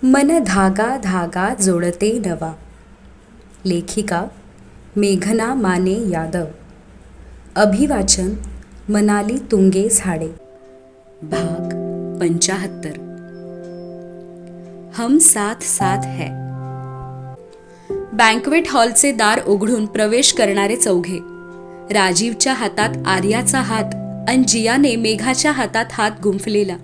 मन धागा धागा जोडते नवा. लेखिका मेघना माने यादव. अभिवाचन मनाली तुंगे झाडे. भाग 75. हम साथ साथ है. बँक्वेट हॉलचे दार उघडून प्रवेश करणारे चौघे. राजीवच्या हातात आर्याचा हात आणि जियाने मेघाच्या हातात हात गुंफलेला.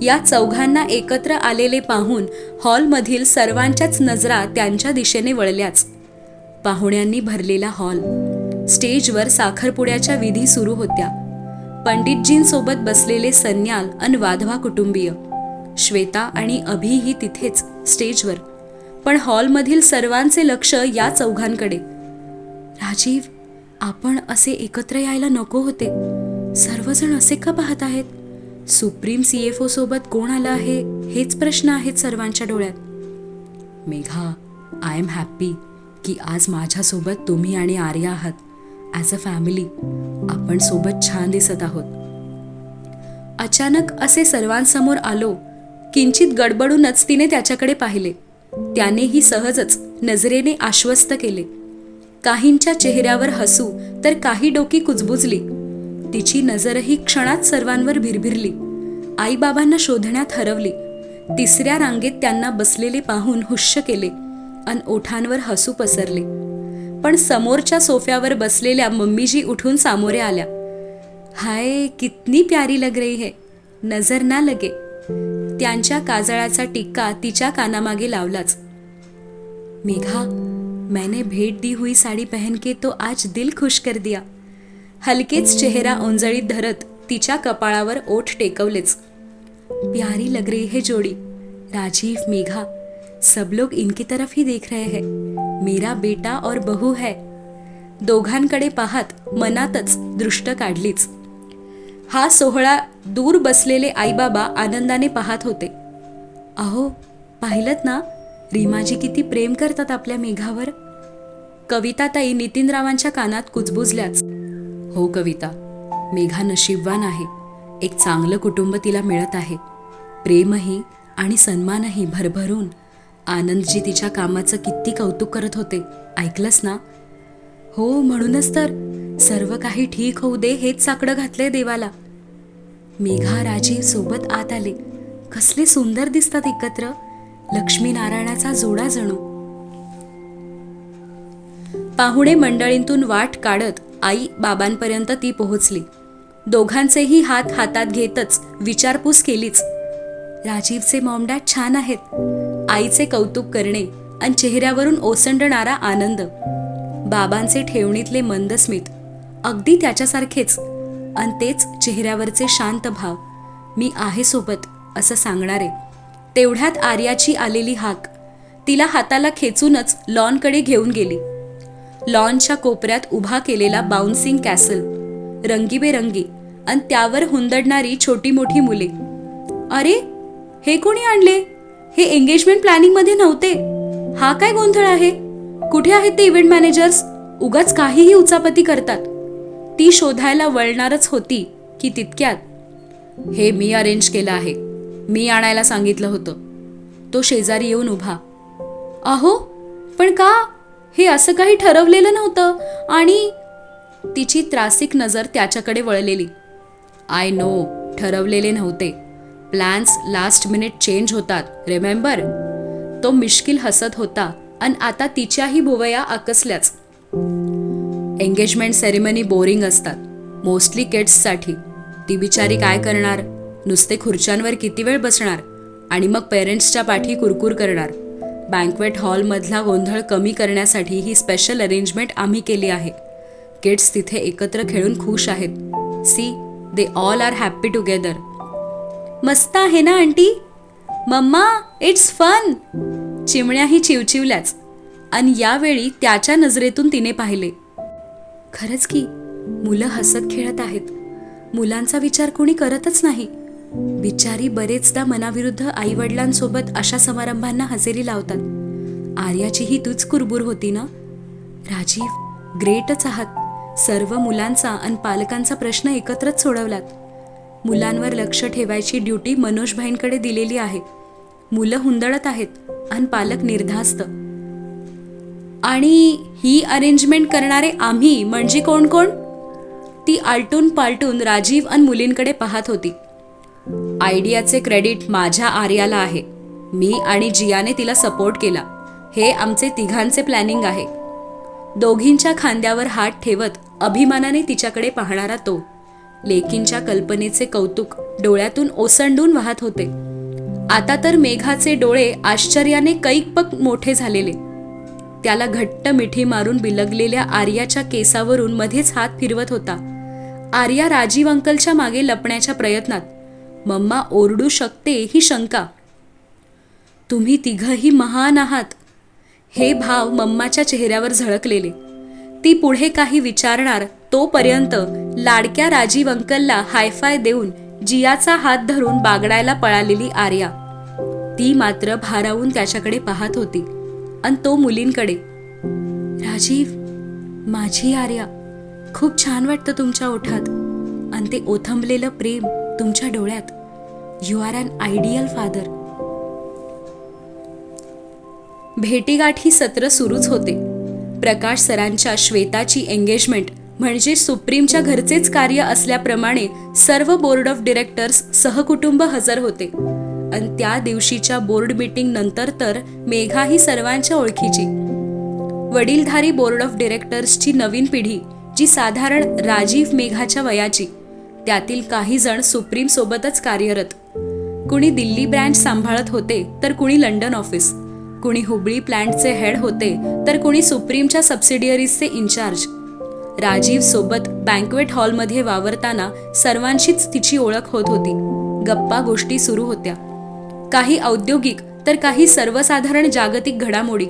या चौघांना एकत्र आलेले पाहून हॉलमधील सर्वांच्याच नजरा त्यांच्या दिशेने वळल्याच. पाहुण्यांनी भरलेला हॉल. स्टेजवर साखरपुड्याच्या विधी सुरू होत्या. पंडितजींसोबत बसलेले सन्याल आणि वाधवा कुटुंबीय. श्वेता आणि अभिही तिथेच स्टेजवर. पण हॉलमधील सर्वांचे लक्ष या चौघांकडे. राजीव, आपण असे एकत्र यायला नको होते. सर्वजण असे का पाहत आहेत? सुप्रीम CFO सोबत कोण आलं आहे हेच प्रश्न आहेत सर्वांच्या डोळ्यात. मेघा, आय एम हॅप्पी की आज माझ्यासोबत तुम्ही आणि आर्या आहात. ॲज अ फॅमिली आपण सोबत छान दिसत आहोत. अचानक असे सर्वांसमोर आलो. किंचित गडबडूनच तिने त्याच्याकडे पाहिले. त्यानेही सहजच नजरेने आश्वस्त केले. काहींच्या चेहऱ्यावर हसू तर काही डोकी कुजबुजली. तिची नजरही क्षणात सर्वांवर भिरभिरली. आईबाबांना शोधण्यात हरवली. तिसऱ्या रांगेत त्यांना बसलेले पाहून हुश्य केले अन ओठांवर हसू पसरले. पण समोरच्या सोफ्यावर बसलेल्या मम्मीजी उठून सामोरे आल्या. हाय, कितनी प्यारी लग रही है, नजर ना लगे. त्यांच्या काजळाचा टिक्का तिच्या कानामागे लावलाच. मेघा, मैंने भेट दी हुई साड़ी पहन के तो आज दिल खुश कर दिया. हलकेच चेहरा ओंजळीत धरत तिच्या कपाळावर ओठ टेकवलेच. प्यारी लग रही है जोड़ी. राजीव, मेघा, सब लोग इनकी तरफ ही देख रहे हैं. मेरा बेटा और बहू है. दोघांकडे पाहत मनातच दृष्ट काढलीच. हा सोहळा दूर बसलेले आईबाबा आनंदाने पाहत होते. अहो, पाहिलत ना, रीमाजी किती प्रेम करतात आपल्या मेघावर. कविताताई नितीनरावांच्या कानात कुजबुजल्याच. हो कविता, मेघा नशीबवान आहे. एक चांगलं कुटुंब तिला मिळत आहे. प्रेमही आणि सन्मानही भरभरून. आनंदजी तिच्या कामाचं किती कौतुक करत होते, ऐकलंस ना? हो, म्हणूनच तर सर्व काही ठीक होऊ दे हेच साकडं घातलंय देवाला. मेघा, राजीव सोबत आत आले. कसले सुंदर दिसतात एकत्र. लक्ष्मीनारायणाचा जोडा जणू. पाहुणे मंडळींतून वाट काढत आई बाबांपर्यंत ती पोहोचली. दोघांचेही हात हातात घेतच विचारपूस केलीच. राजीवचे मॉमडॅड छान आहेत. आईचे कौतुक करणे आणि चेहऱ्यावरून ओसंडणारा आनंद. बाबांचे ठेवणीतले मंद स्मित, अगदी त्याच्यासारखेच. आणि तेच चेहऱ्यावरचे शांत भाव. मी आहे सोबत असं सांगणारे. तेवढ्यात आर्याची आलेली हाक. तिला हाताला खेचूनच लॉनकडे घेऊन गेली. लॉनच्या कोपऱ्यात उभा केलेला बाउन्सिंग कॅसल, रंगीबेरंगी, आणि त्यावर हुंदडणारी छोटी मोठी मुले. अरे, हे कोणी आणले? हे एंगेजमेंट प्लॅनिंग मध्ये नव्हते. हा काय गोंधळ आहे? कुठे आहेत ते इव्हेंट मॅनेजर्स? उगाच काहीही उचापती करतात. ती शोधायला वळणारच होती की तितक्यात, हे मी अरेंज केलं आहे, मी आणायला सांगितलं होतं. तो शेजारी येऊन उभा. अहो, पण का? हे असं काही ठरवलेलं नव्हतं. आणि तिची त्रासिक नजर त्याच्याकडे वळलेली. आय नो, ठरवलेले नव्हते. प्लॅन्स लास्ट मिनिट चेंज होतात, रिमेंबर? तो मिश्किल हसत होता आणि आता तिच्याही भुवया आकसल्याच. एंगेजमेंट सेरेमनी बोरिंग असतात, मोस्टली किड्ससाठी. ती बिचारी काय करणार? नुसते खुर्च्यांवर किती वेळ बसणार आणि मग पेरेंट्सच्या पाठी कुरकुर करणार. बँक्वेट हॉलमधला गोंधळ कमी करण्यासाठी ही स्पेशल अरेंजमेंट आम्ही केली आहे. किड्स तिथे एकत्र खेळून खुश आहेत. See, they all are happy together. मस्त आहे ना आंटी? Mamma, it's fun. चिमण्याही चिवचिवल्याच. आणि यावेळी त्याच्या नजरेतून तिने पाहिले. खरंच की, मुलं हसत खेळत आहेत. मुलांचा विचार कोणी करतच नाही. बिचारी बरेचदा मनाविरुद्ध आईवडिलांसोबत अशा समारंभांना हजेरी लावतात. आर्याचीही तूच कुरबूर होती ना? राजीव, ग्रेटच आहात. सर्व मुलांचा आणि पालकांचा प्रश्न एकत्रच सोडवलात. मुलांवर लक्ष ठेवायची ड्युटी मनोज भाईंकडे दिलेली आहे. मुलं हुंदडत आहेत आणि पालक निर्धास्त. आणि ही अरेंजमेंट करणारे आम्ही म्हणजे कोण कोण? ती आलटून पालटून राजीव आणि मुलींकडे पाहत होती. आयडियाचे क्रेडिट माझ्या आर्याला आहे. मी आणि जियाने तिला सपोर्ट केला. हे आमचे तिघांचे प्लॅनिंग आहे. दोघींच्या खांद्यावर हात ठेवत अभिमानाने तिच्याकडे पाहणारा तो. लेकींच्या कल्पनेचे कौतुक डोळ्यातून ओसंडून वाहत होते. आता तर मेघाचे डोळे आश्चर्याने कैकपक मोठे झालेले. त्याला घट्ट मिठी मारून बिलगलेल्या आर्याच्या केसावरून मध्येच हात फिरवत होता. आर्या राजीव अंकलच्या मागे लपण्याच्या प्रयत्नात. मम्मा ओरडू शकते ही शंका. तुम्ही तिघही महान आहात, हे भाव मम्माच्या चेहऱ्यावर झळकलेले. ती पुढे काही विचारणार तोपर्यंत लाडक्या राजीव अंकलला हायफाय देऊन जियाचा हात धरून बागडायला पळालेली आर्या. ती मात्र भारावून त्याच्याकडे पाहत होती आणि तो मुलींकडे. राजीव, माझी आर्या, खूप छान वाटतं तुमच्या ओठात आणि ते ओथंबलेलं प्रेम तुमच्या डोळ्यात. You are an ideal father. भेटीगाठी सत्र सुरूच होते. प्रकाश सरांच्या श्वेताची एंगेजमेंट म्हणजे सुप्रीमच्या घरचेच कार्य असल्याप्रमाणे सर्व बोर्ड ऑफ डिरेक्टर्स सहकुटुंब हजर होते. आणि त्या दिवशीच्या बोर्ड मीटिंग नंतर तर मेघा ही सर्वांच्या ओळखीची. वडीलधारी बोर्ड ऑफ डिरेक्टर्सची नवीन पिढी, जी साधारण राजीव मेघाच्या वयाची, त्यातील काही जण सुप्रीम सोबतच कार्यरत. कुणी दिल्ली ब्रँच सांभाळत होते तर कुणी लंडन ऑफिस, कुणी हुबळी प्लॅन्टचे हेड होते तर कुणी सुप्रीमच्या सबसिडियरीजचे इन्चार्ज. राजीव सोबत बँक्वेट हॉलमध्ये वावरताना सर्वांशीच तिची ओळख होत होती. गप्पा गोष्टी सुरू होत्या, काही औद्योगिक तर काही सर्वसाधारण जागतिक घडामोडी,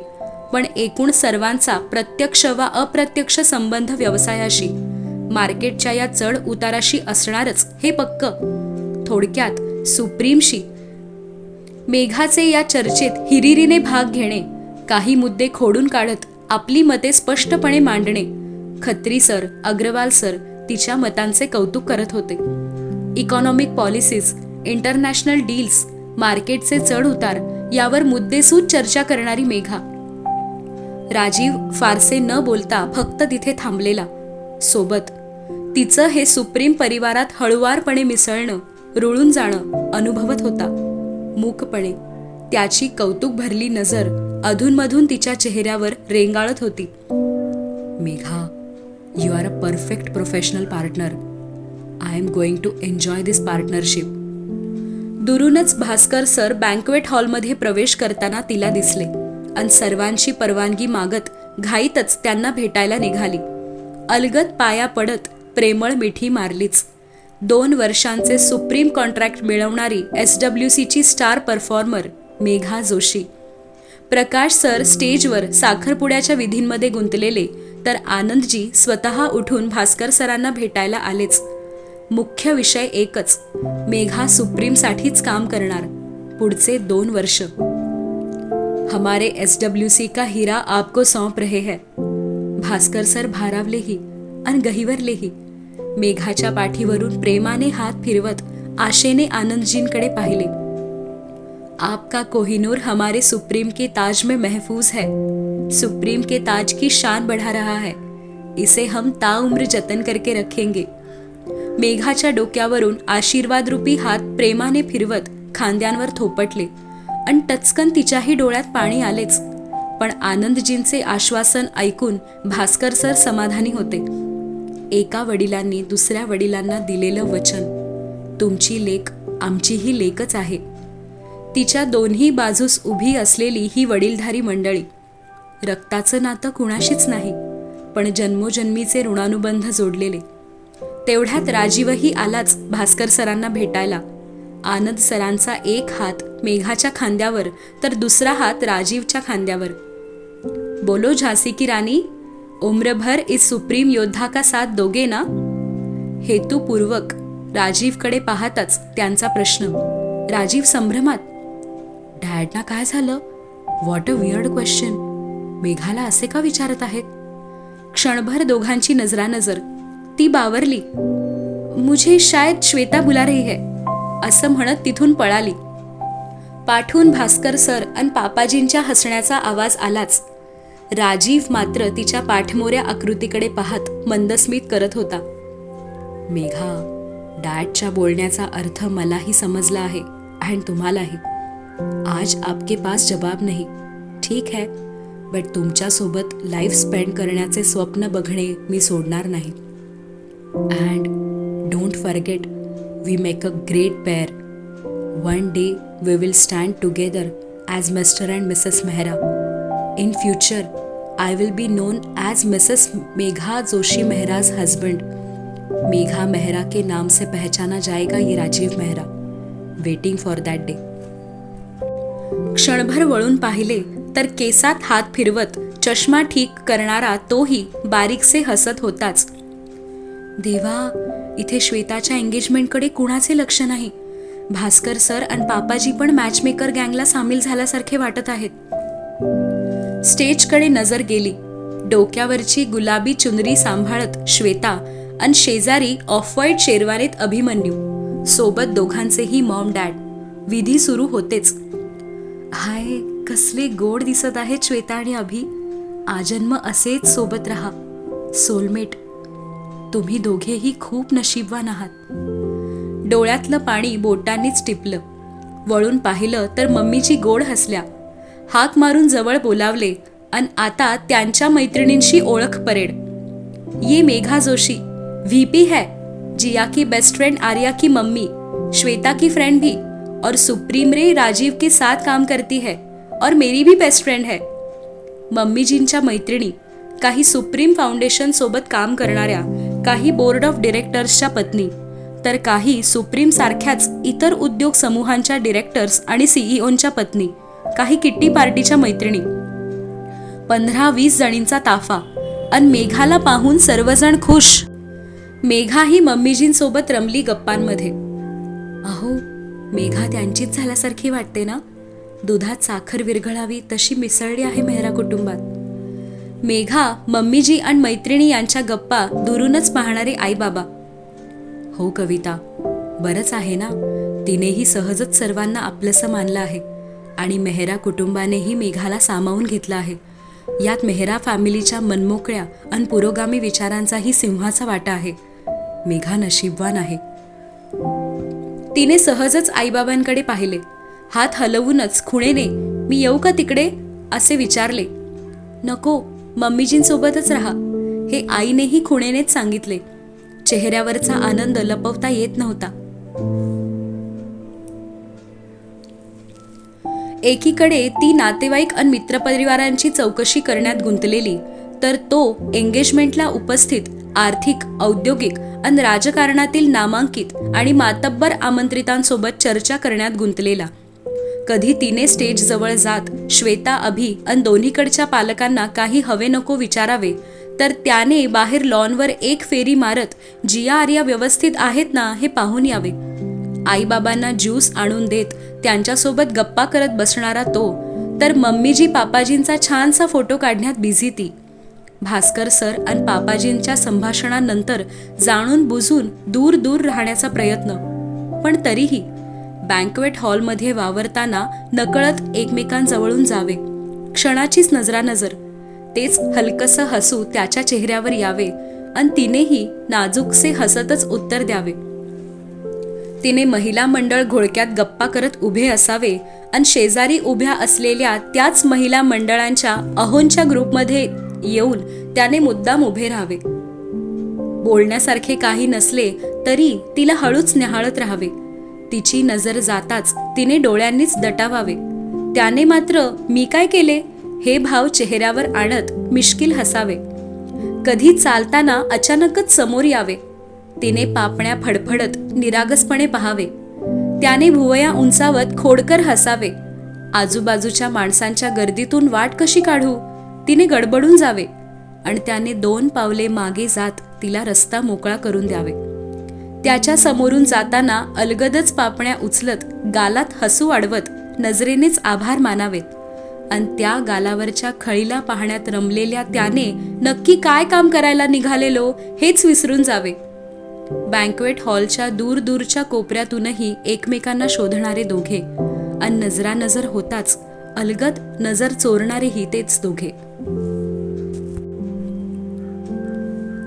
पण एकूण सर्वांचा प्रत्यक्ष वा अप्रत्यक्ष संबंध व्यवसायाशी, मार्केटच्या या चढ उताराशी असणारच हे पक्क. थोडक्यात सुप्रीमशी. मेघाचे या चर्चेत हिरिरीने भाग घेणे, काही मुद्दे खोडून काढत आपली मते स्पष्टपणे मांडणे. खत्री सर, अग्रवाल सर तिच्या मतांचे कौतुक करत होते. इकॉनॉमिक पॉलिसीज, इंटरनॅशनल डील्स, मार्केटचे चढ उतार यावर मुद्देसूद चर्चा करणारी मेघा. राजीव फारसे न बोलता फक्त तिथे थांबलेला. सोबत तिचं हे सुप्रीम परिवारात हळुवारपणे मिसळणं, रुळून जाणं अनुभवत होता. मूकपणे त्याची कौतुक भरली नजर अधूनमधून तिच्या चेहऱ्यावर रेंगाळत होती. Megha, you are a perfect professional partner. I am going to enjoy this partnership. दुरूनच भास्कर सर बँक्वेट हॉलमध्ये प्रवेश करताना तिला दिसले आणि सर्वांची परवानगी मागत घाईतच त्यांना भेटायला निघाली. अलगद पाया पडत प्रेमळ मिठी मारलीच. 2 वर्षांचे सुप्रीम कॉन्ट्रॅक्ट मिळवणारी SWCची स्टार परफॉर्मर मेघा जोशी. प्रकाश सर स्टेजवर साखरपुड्याच्या विधींमध्ये गुंतलेले तर आनंदजी स्वतः उठून भास्कर सरांना भेटायला आलेच. मुख्य विषय एकच, मेघा सुप्रीमसाठीच काम करणार पुढचे 2 वर्ष. हमारे SWC का हीरा आपको सौंप रहे हैं. भास्कर सर भारावलेही आणि गहिवरलेही. मेघाच्या पाठीवरून प्रेमाने हात फिरवत आशेने आनंदजींकडे पाहिले. आपका कोहिनूर हमारे सुप्रीम के ताज में महफूज है. सुप्रीम के ताज की शान बढ़ा रहा है. इसे हम ताउम्र जतन करके रखेंगे. मेघाच्या डोक्यावरून आशीर्वाद रूपी हात प्रेमाने फिरवत खांद्यांवर थोपटले आणि टचकन तिच्याही डोळ्यात पाणी आलेच. पण आनंदजींचे आश्वासन ऐकून भास्कर सर समाधानी होते. एका वडिलांनी दुसऱ्या वडिलांना दिलेलं वचन, तुमची लेक आमचीही लेकच आहे. तिच्या दोन्ही बाजूस उभी असलेली ही वडीलधारी मंडळी. रक्ताचं नातं कुणाशीच नाही, पण जन्मोजन्मीचे ऋणानुबंध जोडलेले. तेवढ्यात राजीवही आलाच भास्कर सरांना भेटायला. आनंद सरांचा एक हात मेघाच्या खांद्यावर तर दुसरा हात राजीवच्या खांद्यावर. बोलो झांसी की रानी, उम्रभर इस सुप्रीम योद्धा का साथ दोगे ना. हेतुपूर्वक राजीवकडे पाहताच त्यांचा प्रश्न. राजीव संभ्रमात. डॅडना काय झालं? What a weird question. मेघाला असे का विचारत आहेत? क्षणभर दोघांची नजरानजर. ती बावरली. मुझे शायद श्वेता बुला रही है असं म्हणत तिथून पळाली. पाठून भास्कर सर आणि पापाजींच्या हसण्याचा आवाज आलाच. राजीव मात्र तिच्या पाठमोऱ्या आकृतीकडे पाहत मंदस्मित करत होता. मेघा, डॅडच्या बोलण्याचा अर्थ मलाही समजला आहे आणि तुम्हालाही. आज आपके पास जवाब नाही, ठीक है, बट तुमच्यासोबत लाईफ स्पेंड करण्याचे स्वप्न बघणे मी सोडणार नाही. And don't forget, we make a great pair. One day we will stand together as mister and missus Mehra. In future I will be known as Mrs. Megha Joshi Mehra's husband. Megha Mehra के नाम से पहचाना जाएगा ये Rajiv Mehra. Waiting for that day. क्षणभर वळून पाहिले तर केसात हात फिरवत चष्मा ठीक करणारा तोही बारीकसे हसत होताच. देवा, इथे श्वेताच्या एंगेजमेंटकडे कुणाचे लक्ष नाही. भास्कर सर आणि पापाजी पण मॅचमेकर गँगला सामील झाल्यासारखे वाटत आहेत. स्टेजकडे नजर गेली. डोक्यावरची गुलाबी चुनरी सांभाळत श्वेता आणि शेजारी ऑफ व्हाईट शेरवानीत अभिमन्यू, सोबत दोघांचेही मॉम डॅड. विधी सुरू होतेच. हाय, कसले गोड दिसत आहेत श्वेता आणि अभि. आजन्म असेच सोबत राहा, सोलमेट. तुम्ही दोघेही खूप नशीबवान आहात. डोळ्यातलं पाणी बोटांनीच टिपलं. वळून पाहिलं तर मम्मीची गोड हसल्या. हाक मारून जवळ बोलावले आणि आता त्यांच्या मैत्रिणींशी ओळख परेड. ये मेघा जोशी, व्हीपी है, जिया की बेस्ट फ्रेंड आर्या की मम्मी, श्वेता की फ्रेंड भी, और सुप्रीम रे राजीव के साथ काम करती है और मेरी भी बेस्ट फ्रेंड है. मम्मीजींच्या मैत्रिणी, काही सुप्रीम फाउंडेशन सोबत काम करणाऱ्या, काही बोर्ड ऑफ डिरेक्टर्सच्या पत्नी, तर काही सुप्रीम सारख्याच इतर उद्योग समूहांच्या डिरेक्टर्स आणि सीईओंच्या पत्नी, काही किट्टी पार्टीच्या मैत्रिणी. 15-20 जणींचा ताफा. आणि मेघाला पाहून सर्वजण खुश. मेघा ही मम्मीजींसोबत रमली गप्पांमध्ये. अहो, मेघा त्यांचीच झाल्यासारखी वाटते ना. दुधात साखर विरघळावी तशी मिसळली आहे मेहरा कुटुंबात. मेघा, मम्मीजी आणि मैत्रिणी यांच्या गप्पा दुरूनच पाहणारे आई बाबा. हो कविता, बरंच आहे ना. तिनेही सहजच सर्वांना आपलंसं मानलं आहे आणि मेहरा कुटुंबानेही मेघाला सामावून घेतलं आहे. यात मेहरा फॅमिलीच्या मनमोकळ्या आणि पुरोगामी विचारांचाही सिंहाचा वाटा आहे. मेघा नशीबवान आहे. तिने सहजच आईबाबांकडे पाहिले. हात हलवूनच खुणेने, मी येऊ का तिकडे, असे विचारले. नको, मम्मीजींसोबतच राहा, हे आईनेही खुणेनेच सांगितले. चेहऱ्यावरचा आनंद लपवता येत नव्हता. एकीकडे ती नातेवाईक आणि मित्रपरिवारांची चौकशी करण्यात गुंतलेली, तर तो एंगेजमेंटला उपस्थित आर्थिक, औद्योगिक आणि राजकारणातील नामांकित आणि मातब्बर आमंत्रितांसोबत चर्चा करण्यात गुंतलेला. कधी तिने स्टेज जवळ जात श्वेता, अभि आणि दोन्हीकडच्या पालकांना काही हवे नको विचारावे, तर त्याने बाहेर लॉनवर एक फेरी मारत जिया आर्या व्यवस्थित आहेत ना हे पाहून यावे. आईबाबांना ज्यूस आणून देत त्यांच्यासोबत गप्पा करत बसणारा तो, तर मम्मीजी पापाजींचा छानसा फोटो काढण्यात बिझी ती. भास्कर सर आणि पापाजींच्या संभाषणानंतर जाणून बुजून दूर दूर राहण्याचा प्रयत्न, पण तरीही बँक्वेट हॉलमध्ये वावरताना नकळत एकमेकांजवळून जावे. क्षणाचीच नजरानजर, तेच हलकसं हसू त्याच्या चेहऱ्यावर यावे आणि तिनेही नाजूकसे हसतच उत्तर द्यावे. तिने महिला मंडळ घोळक्यात गप्पा करत उभे असावे आणि शेजारी उभ्या असलेल्या त्याच महिला मंडळांच्या अहोंच्या ग्रुपमध्ये येऊन त्याने मुद्दाम उभे राहावे. बोलण्यासारखे काही नसले तरी तिला हळूच न्याहाळत राहावे. तिची नजर जाताच तिने डोळ्यांनीच दटावावे. त्याने मात्र मी काय केले हे भाव चेहऱ्यावर आणत मिश्किल हसावे. कधी चालताना अचानकच समोर यावे. तिने पापण्या फडफडत निरागसपणे पाहावे. त्याने भुवया उंचावत खोडकर हसावे. आजूबाजूच्या माणसांच्या गर्दीतून वाट कशी काढू तिने गडबडून जावे आणि त्याने 2 पावले मागे जात तिला रस्ता मोकळा करून द्यावे. त्याच्या समोरून जाताना अलगदच पापण्या उचलत गालात हसू अडवत नजरेनेच आभार मानावेत आणि त्या गालावरच्या खळीला पाहण्यात रमलेल्या त्याने नक्की काय काम करायला निघालेलो हेच विसरून जावे. बँक्वेट हॉलच्या दूर दूरच्या कोपऱ्यातूनही एकमेकांना शोधणारे दोघे आणि नजरानजर होताच अलगद नजर चोरणारेही तेच दोघे.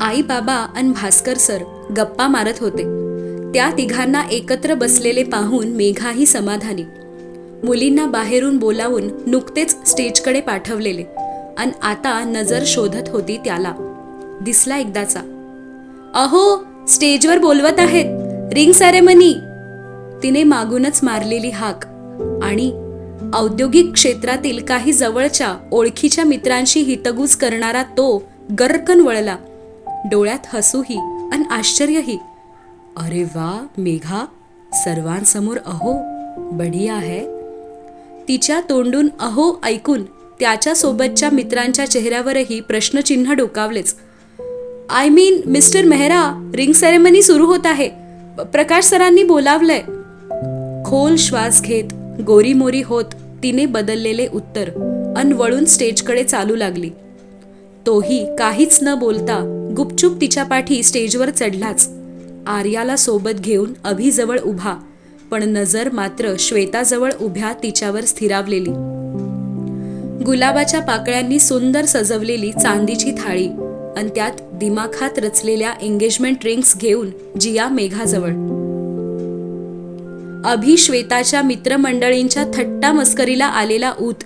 आई बाबा आणि भास्कर सर गप्पा मारत होते. त्या तिघांना एकत्र बसलेले पाहून मेघाही समाधानी. मुलींना बाहेरून बोलावून नुकतेच स्टेजकडे पाठवलेले आणि आता नजर शोधत होती त्याला. दिसला एकदाचा. अहो, स्टेजवर बोलवत आहेत, रिंग सेरेमनी. तिने मागूनच मारलेली हाक आणि औद्योगिक क्षेत्रातील काही जवळच्या ओळखीच्या मित्रांशी हितगुज करणारा तो गर्रकन वळला. डोळ्यात हसूही आणि आश्चर्यही. अरे वा मेघा, सर्वांसमोर अहो, बढिया है. तिच्या तोंडून अहो ऐकून त्याच्या सोबतच्या मित्रांच्या चेहऱ्यावरही प्रश्नचिन्ह डोकावलेच. I mean mister Mehra, ring ceremony सुरू होत आहे. प्रकाश सरांनी बोलावलंय. खोल श्वास घेत गोरीमोरी होत तिने बदललेले उत्तर अन वळून स्टेजकडे चालू लागली. तोही काहीच न बोलता गुपचूप तिच्या पाठी स्टेजवर चढलाच. आर्याला सोबत घेऊन अभिजवळ उभा, पण नजर मात्र श्वेताजवळ उभ्या तिच्यावर स्थिरावलेली. गुलाबाच्या पाकळ्यांनी सुंदर सजवलेली चांदीची थाळी आणि त्यात दिमाखात रचलेल्या एंगेजमेंट रिंग्स घेऊन जिया मेघाजवळ. अभि श्वेताच्या मित्रमंडळींच्या थट्टा मस्करीला आलेला ऊत,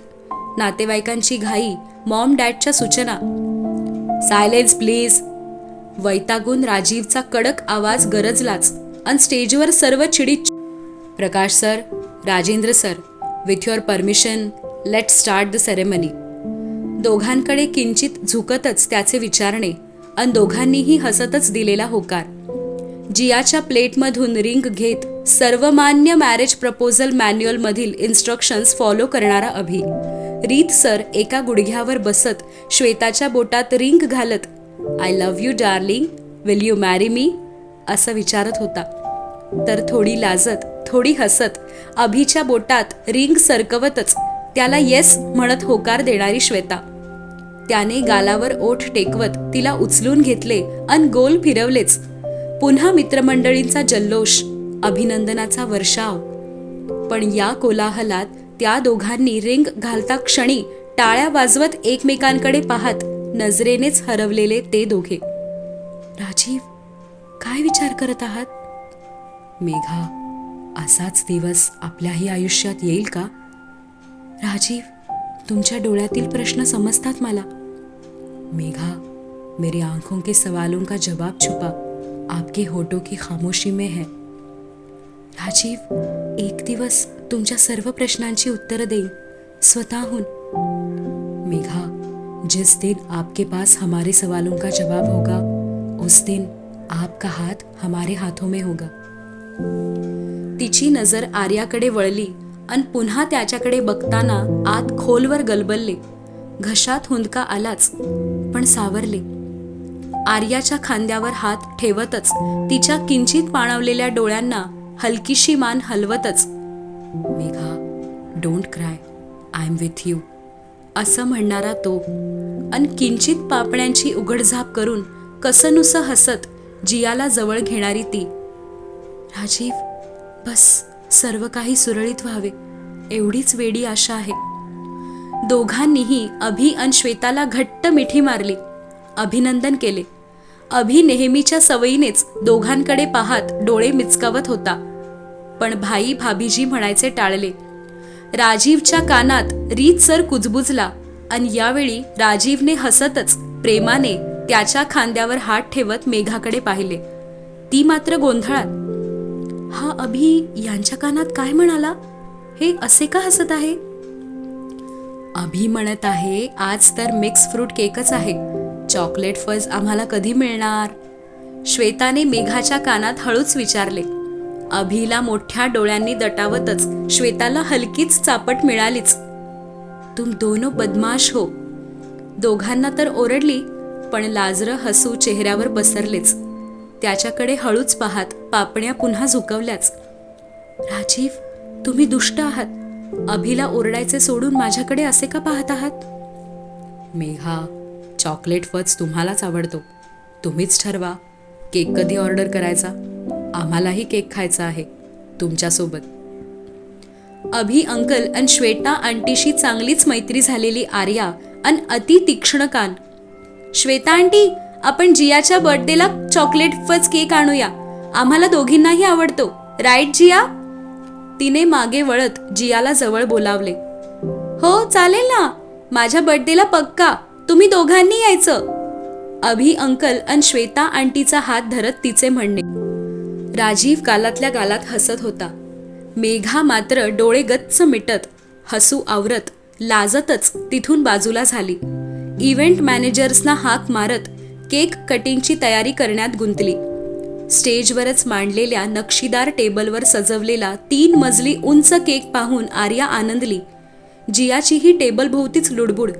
नातेवाईकांची घाई, मॉम डॅडच्या सूचना. Silence please. वैतागून राजीवचा कडक आवाज गरजलाच आणि स्टेजवर सर्व चिडीत. Prakash sir, Rajendra sir, with your permission let start the ceremony. दोघांकडे किंचित झुकतच त्याचे विचारणे आणि दोघांनीही हसतच दिलेला होकार. जियाच्या प्लेटमधून रिंग घेत सर्वमान्य मॅरेज प्रपोजल मॅन्युअल मधील इन्स्ट्रक्शन्स फॉलो करणारा अभि रीतसर एका गुडघ्यावर बसत श्वेताच्या बोटात रिंग घालत I love you darling, will you marry me असं विचारत होता. तर थोडी लाजत थोडी हसत अभिच्या बोटात रिंग सरकवतच त्याला येस म्हणत होकार देणारी श्वेता. त्याने गालावर ओठ टेकवत तिला उचलून घेतले अन गोल फिरवलेच. पुन्हा मित्रमंडळींचा जल्लोष, अभिनंदनाचा वर्षाव. पण या कोलाहलात त्या दोघांनी रिंग घालता क्षणी टाळ्या वाजवत एकमेकांकडे पाहत नजरेनेच हरवलेले ते दोघे. राजीव, काय विचार करत आहात? मेघा, असाच दिवस आपल्याही आयुष्यात येईल का? राजीव, तुमच्या डोळ्यातील प्रश्न समजतात मला. मेघा, मेरी आंखों के सवालों का जवाब छुपा आपके होठों की खामोशी में है. राजीव, एक दिवस तुमच्या सर्व प्रश्नांची उत्तरं देईन स्वतःहून. मेघा, जिस दिन आपके पास हमारे सवालों का जवाब होगा उस दिन आपका हाथ हमारे हाथों में होगा. तिची नजर आर्याकडे वळली आणि पुन्हा त्याच्याकडे बघताना आत खोलवर गलबलले. घशात हुंदका आलाच, पण सावरले. आर्याच्या खांद्यावर हात ठेवतच तिच्या किंचित पाणावलेल्या डोळ्यांना हलकीशी मान हलवतच Megha, don't cry, I am with you असं म्हणणारा तो अन किंचित पापण्यांची उघडझाप करून कसनुसं हसत जियाला जवळ घेणारी ती. राजीव, बस सर्व काही सुरळीत व्हावे एवढीच वेडी आशा आहे. दोघांनीही अभि आणि श्वेताला घट्ट मिठी मारली, अभिनंदन केले. अभि नेहमीच्या सवयीनेच दोघांकडे पाहत डोळे मिचकावत होता, पण भाई भाभीजी म्हणायचे टाळले. राजीवच्या कानात रीतसर कुजबुजला आणि यावेळी राजीवने हसतच प्रेमाने त्याच्या खांद्यावर हात ठेवत मेघाकडे पाहिले. ती मात्र गोंधळात. हा अभि यांच्या कानात काय म्हणाला? हे असे का हसत आहे? अभि म्हणत आहे, आज तर मिक्स फ्रूट केकच आहे. चॉकलेट फज आम्हाला कधी मिळणार? श्वेताने मेघाच्या कानात हळूच विचारले. अभिला मोठ्या डोळ्यांनी दटावतच श्वेताला हलकीच चापट मिळालीच. तुम दोनों बदमाश हो. दोघांना तर ओरडली, पण लाजरं हसू चेहऱ्यावर पसरलेच. त्याच्याकडे हळूच पाहत पापण्या पुन्हा झुकवल्याच. राजीव, तुम्ही दुष्ट आहात. अभिला ओरडायचे सोडून माझ्याकडे असे का पाहत आहात? मेघा, चॉकलेट फज तुम्हालाच आवडतो. तुम्हीच ठरवा केक कधी ऑर्डर करायचा. आम्हालाही केक खायचा आहे तुमच्यासोबत. अभि अंकल आणि श्वेता आंटीशी चांगलीच मैत्री झालेली आर्या आणि अति तीक्ष्ण कान. श्वेता आंटी, आपण जियाच्या बर्थडेला चॉकलेट फज केक आणूया. आम्हाला दोघींनाही आवडतो, राईट जिया? तिने मागे वळत जियाला जवळ बोलावले. हो चालेल ना, माझ्या बर्थडेला पक्का, तुम्ही दोघांनी यायचं. अभि अंकल आणि श्वेता आंटीचा हात धरत तिचे म्हणणे. राजीव गालातल्या गालात हसत होता. मेघा मात्र डोळे गच्च मिटत, हसू आवरत, लाजतच तिथून बाजूला झाली. इव्हेंट मॅनेजर्सना हाक मारत केक कटिंगची तयारी करण्यात गुंतली. स्टेजवरच मांडलेल्या नक्षीदार टेबलवर सजवलेला 3 मजली उंच केक पाहून आर्या आनंदली. जियाचीही टेबल भोवतीच लुडबुड.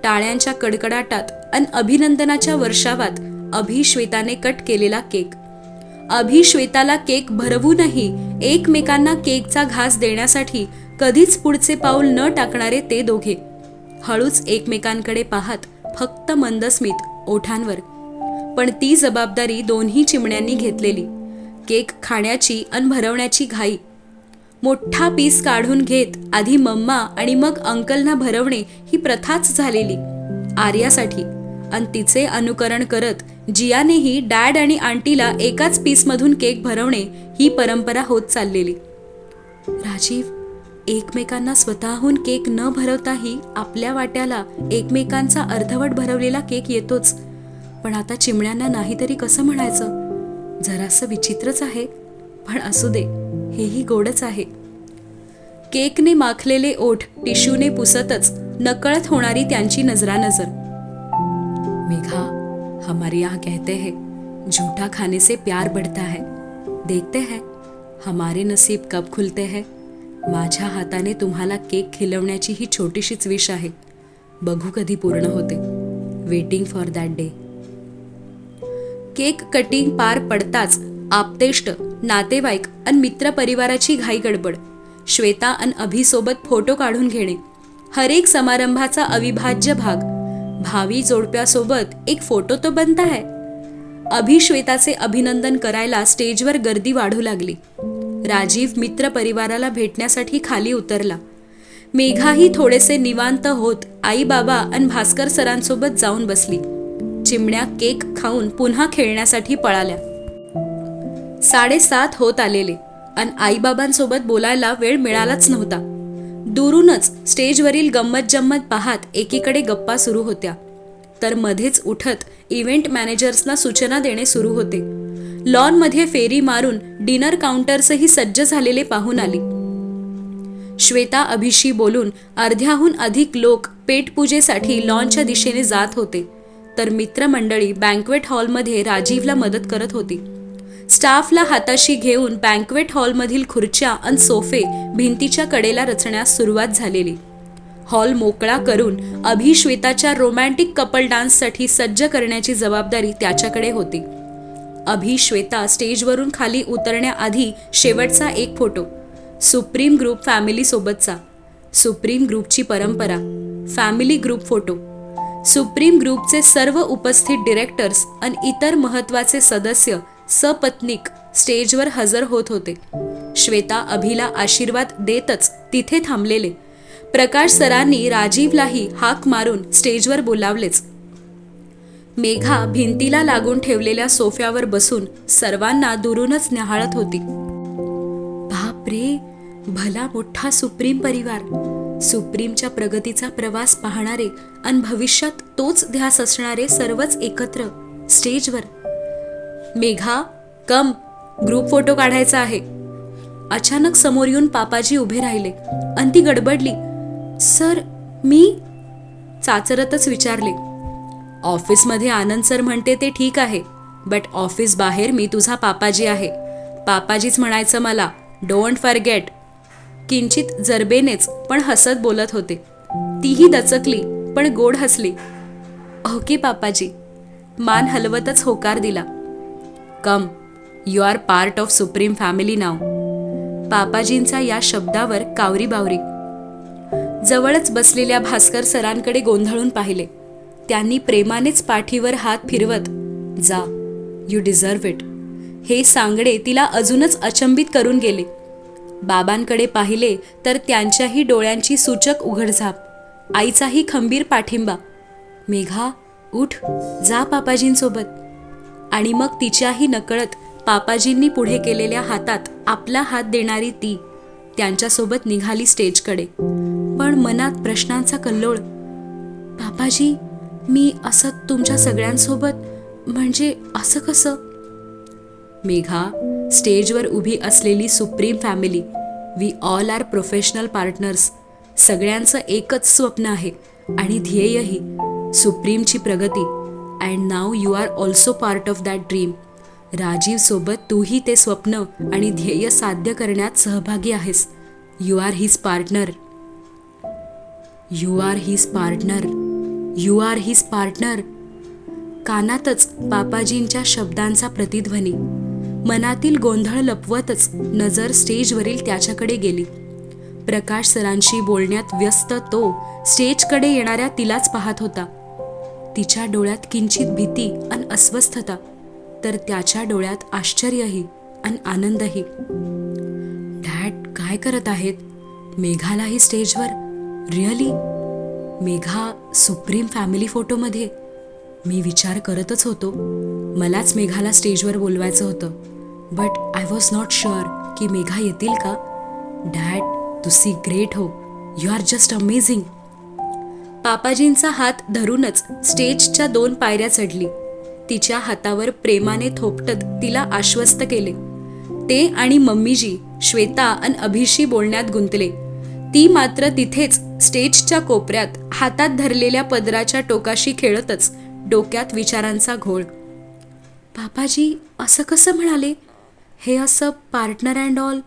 टाळ्यांच्या कडकडाटात आणि अभिनंदनाच्या वर्षावात अभि श्वेताने कट केलेला केक. अभि श्वेताला केक भरवूनही एकमेकांना केकचा घास देण्यासाठी कधीच पुढचे पाऊल न टाकणारे ते दोघे. हळूच एकमेकांकडे पाहत फक्त मंदस्मित ओठांवर. पण ती जबाबदारी दोन्ही चिमण्यांनी घेतलेली. केक खाण्याची आणि भरवण्याची घाई. मोठा पीस काढून घेत आधी मम्मा आणि मग अंकलना भरवणे ही प्रथाच झालेली आर्यासाठी. आणि तिचे अनुकरण करत जियानेही डॅड आणि आंटीला एकाच पीसमधून केक भरवणे ही परंपरा होत चाललेली. राजीव, एकमेकांना स्वतःहून केक न भरवताही आपल्या वाट्याला एकमेकांचा अर्धवट भरवलेला केक येतोच. पण आता चिमण्यांना नाहीतरी कसं म्हणायचं? जरासं विचित्रच आहे, पण असू दे, हेही गोडच आहे. केकने माखलेले ओठ टिश्यूने पुसतच नकळत होणारी त्यांची नजरानजर. मेघा, हमारे यहाँ कहते हैं झूठा खाने से प्यार बढ़ता है. देखते हैं हमारे नसीब कब खुलते हैं. माझ्या हाताने तुम्हाला केक खिलवण्याची ही छोटीशीच विश आहे. बघू कधी पूर्ण होते. Waiting for that day. Cake cutting पार पडताच आप्तेष्ट, नातेवाईक आणि मित्रपरिवाराची घाई गडबड. श्वेता आणि अभिसोबत फोटो काढून घेणे हरेक समारंभाचा अविभाज्य भाग. भावी जोडप्यासोबत एक फोटो तो बनता है. अभि श्वेताचे अभिनंदन करायला स्टेजवर गर्दी वाढू लागली. राजीव मित्र परिवाराला भेटण्यासाठी खाली उतरला. मेघाही थोडेसे निवांत होत आई बाबा आणि भास्कर सरांसोबत जाऊन बसली. चिमण्या केक खाऊन पुन्हा खेळण्यासाठी पळाल्या. 7:30 होत आलेले आणि आईबाबांसोबत बोलायला वेळ मिळालाच नव्हता. दुरूनच स्टेजवरील गंमत जम्मत पाहत एकीकडे गप्पा सुरू होत्या, तर मध्येच उठत इव्हेंट मॅनेजर्सना सूचना देणे सुरू होते. लॉनमध्ये फेरी मारून डिनर काउंटर्सही सज्ज झालेले पाहून आली. श्वेता अभिशी बोलून अर्ध्याहून अधिक लोक पेटपूजेसाठी लॉनच्या दिशेने जात होते, तर मित्रमंडळी बँक्वेट हॉलमध्ये राजीवला मदत करत होती. स्टाफला हाताशी घेऊन बँक्वेट हॉलमधील खुर्च्या आणि सोफे भिंतीच्या कडेला रचण्यास सुरुवात झालेली. हॉल मोकळा करून अभि श्वेताच्या रोमॅन्टिक कपल डान्ससाठी सज्ज करण्याची जबाबदारी त्याच्याकडे होती. अभि श्वेता स्टेजवरून खाली उतरण्याआधी शेवटचा एक फोटो, सुप्रीम ग्रुप फॅमिली सोबतचा. सुप्रीम ग्रुपची परंपरा, फॅमिली ग्रुप फोटो. सुप्रीम ग्रुपचे सर्व उपस्थित डिरेक्टर्स आणि इतर महत्त्वाचे सदस्य सपत्नीक स्टेजवर हजर होत होते. श्वेता अभिला आशीर्वाद देतच तिथे थांबलेले. प्रकाश सरांनी राजीवलाही हाक मारून स्टेजवर बोलावलेच. मेघा भिंतीला लागून ठेवलेल्या सोफ्यावर बसून सर्वांना दुरूनच न्याहाळत होती. बापरे, भला मोठा सुप्रीम परिवार. सुप्रीमच्या प्रगतीचा प्रवास पाहणारे आणि भविष्यात तोच ध्यास असणारे सर्वच एकत्र स्टेजवर. मेघा, कम, ग्रुप फोटो काढायचा आहे. अचानक समोर येऊन पापाजी उभे राहिले आणि ती गडबडली. सर, मी? चाचरतच विचारले. ऑफिसमध्ये आनंद सर म्हणते ते ठीक आहे, बट ऑफिस बाहेर मी तुझा पापाजी आहे. पापाजीच म्हणायचं मला. Don't forget. किंचित जरबेनेच पण हसत बोलत होते. तीही दचकली पण गोड हसली. ओके पापाजी. मान हलवतच होकार दिला. Come, you are part of Supreme family नाव. पापाजींचा या शब्दावर कावरी बावरी. जवळच बसलेल्या भास्कर सरांकडे गोंधळून पाहिले. त्यांनी प्रेमानेच पाठीवर हात फिरवत, जा, यू डिझर्व इट, हे सांगणे तिला अजूनच अचंबित करून गेले. बाबांकडे पाहिले तर त्यांच्याही डोळ्यांची सूचक उघडझाप, आईचाही खंबीर पाठिंबा. मेघा, उठ, जा पापाजींसोबत. आणि मग तिच्याही नकळत पापाजींनी पुढे केलेल्या हातात आपला हात देणारी ती त्यांच्यासोबत निघाली स्टेजकडे. पण मनात प्रश्नांचा कल्लोळ. पापाजी, मी असं तुमच्या सगळ्यांसोबत, म्हणजे असं कसं? मेघा, स्टेजवर उभी असलेली Supreme family, we all are professional partners. सगळ्यांचं एकच स्वप्न आहे आणि ध्येयही, सुप्रीमची प्रगती. And now you are also part of that dream. Rajiv सोबत तूही ते स्वप्न आणि ध्येय साध्य करण्यात सहभागी आहेस. You are his partner. You are his partner. You are his partner. कानातच पापाजींच्या शब्दांचा प्रतिध्वनी. मनातील गोंधळ लपवतच नजर स्टेजवरील त्याच्याकडे गेली. प्रकाश सरांशी बोलण्यात व्यस्त तो स्टेजकडे येणाऱ्या तिलाच पाहत होता. तिच्या डोळ्यात किंचित भीती आणि अस्वस्थता, तर त्याच्या डोळ्यात आश्चर्यही आणि आनंदही. डॅड काय करत आहेत? मेघालाही स्टेजवर? रिअली? मेघा सुप्रीम फॅमिली फोटोमध्ये? मी विचार करतच होतो, मलाच मेघाला स्टेजवर बोलवायचं होतं. But I was not sure की मेघा येतील का. डॅड, तुसी ग्रेट हो. You are just amazing. पापाजींचा हात धरूनच स्टेजच्या 2 पायऱ्या चढली. तिच्या हातावर प्रेमाने थोपटत तिला आश्वस्त केले. ते आणि मम्मीजी श्वेता आणि अभिशी बोलण्यात गुंतले. ती मात्र तिथेच स्टेजच्या कोपऱ्यात हातात धरलेल्या पदराच्या टोकाशी खेळतच डोक्यात विचारांचा घोळ. पापाजी असं कसं म्हणाले? हे असं partner and all,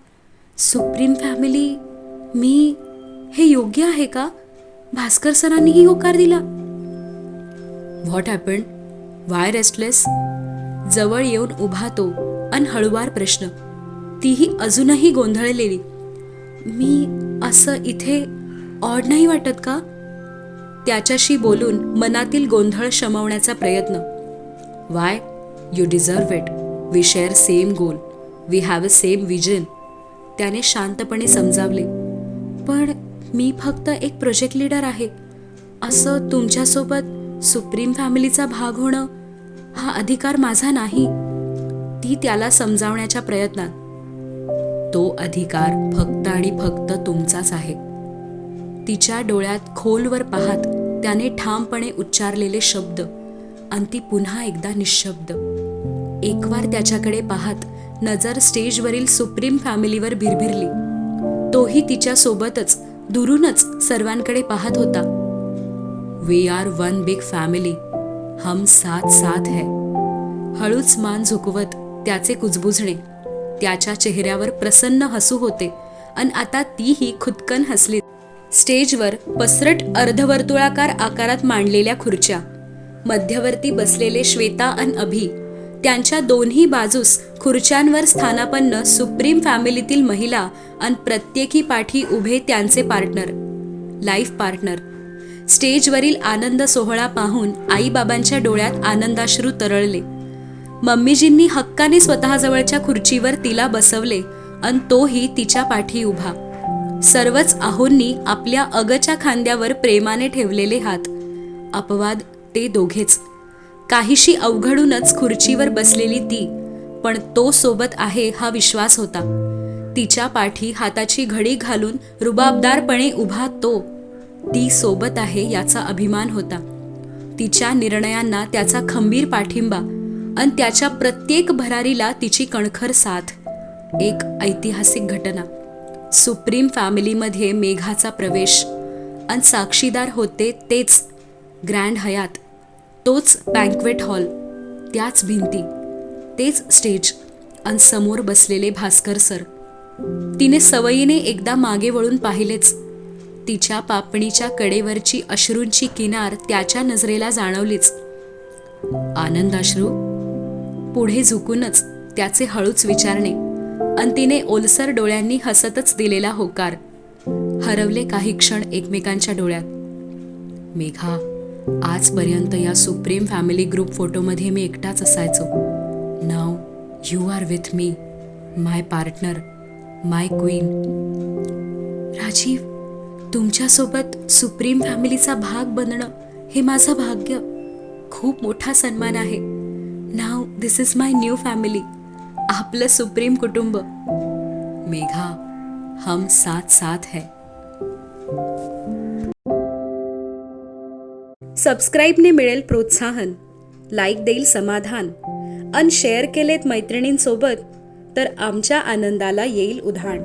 Supreme family, मी, हे योग्य आहे का? भास्कर सरांनीही होकार दिला. What happened? Why restless? जवळ येऊन उभा तो अन हळुवार प्रश्न. तीही अजूनही गोंधळलेली. मी असं इथे ऑड नाही वाटत का? त्याच्याशी बोलून मनातील गोंधळ शमवण्याचा प्रयत्न. Why? You deserve it. We share same goal. We have a same vision. त्याने शांतपणे समजावले. पण मी फक्त एक प्रोजेक्ट लीडर आहे. असं तुमच्यासोबत सुप्रीम फॅमिलीचा भाग होणं हा अधिकार माझा नाही. ती त्याला समजावण्याच्या प्रयत्नात. तो अधिकार फक्त आणि फक्त तुमचाच आहे. तिच्या डोळ्यात खोलवर पाहत त्याने ठामपणे उच्चारलेले शब्द आणि ती पुन्हा एकदा निशब्द. एकवार त्याच्याकडे पाहत नजर स्टेजवरील सुप्रीम फॅमिलीवर भिरभिरली. तोही तिच्या सोबतच दुरूनच सर्वांकडे पाहत होता. We are one big family. हम साथ साथ है. हळूच मान झुकवत त्याचे कुजबुजणे. त्याच्या चेहऱ्यावर प्रसन्न हसू होते आणि आता तीही खुदकन हसली. स्टेजवर पसरट अर्धवर्तुळाकार आकारात मांडलेल्या खुर्च्या. मध्यवर्ती बसलेले श्वेता आणि अभि. त्यांच्या दोन्ही बाजूस खुर्च्यांवर स्थानापन्न सुप्रीम फॅमिलीतील महिला आणि प्रत्येकी पाठी उभे त्यांचे पार्टनर, लाईफ पार्टनर. स्टेजवरील आनंद सोहळा पाहून आईबाबांच्या डोळ्यात आनंदाश्रू तरळले. मम्मीजींनी हक्काने स्वतःजवळच्या खुर्चीवर तिला बसवले आणि तोही तिच्या पाठी उभा. सर्वच आहोंनी आपल्या अगच्या खांद्यावर प्रेमाने ठेवलेले हात. अपवाद ते दोघेच. काहीशी अवघडूनच खुर्चीवर बसलेली ती, पण तो सोबत आहे हा विश्वास होता. तिच्या पाठी हाताची घडी घालून रुबाबदारपणे उभा तो. ती सोबत आहे याचा अभिमान होता. तिच्या निर्णयांना त्याचा खंबीर पाठिंबा आणि त्याच्या प्रत्येक भरारीला तिची कणखर साथ. एक ऐतिहासिक घटना. सुप्रीम फॅमिलीमध्ये मेघाचा प्रवेश आणि साक्षीदार होते तेच ग्रँड हयात, तोच बँक्वेट हॉल, त्याच भिंती, तेच स्टेज आणि समोर बसलेले भास्कर सर. तिने सवयीने एकदा मागे वळून पाहिलेच. तिच्या पापणीच्या कडेवरची अश्रूंची किनार त्याच्या नजरेला जाणवलीच. आनंदाश्रू? पुढे झुकूनच त्याचे हळूच विचारणे आणि तिने ओलसर डोळ्यांनी हसतच दिलेला होकार. हरवले काही क्षण एकमेकांच्या डोळ्यात. मेघा, आजपर्यंत या सुप्रीम फॅमिली ग्रुप फोटोमध्ये मी एकटाच असायचो. नाव you are with me, my partner, my queen. Rajiv, तुमच्यासोबत सुप्रीम फॅमिलीचा भाग बनणं हे माझं भाग्य. खूप मोठा सन्मान आहे. Now this is my new family. आपलं सुप्रीम कुटुंब. मेघा, हम साथ साथ है. सबस्क्राईबने मिळेल प्रोत्साहन, लाईक देईल समाधान, अन शेअर केलेत मैत्रिणींसोबत तर आमच्या आनंदाला येईल उधाण.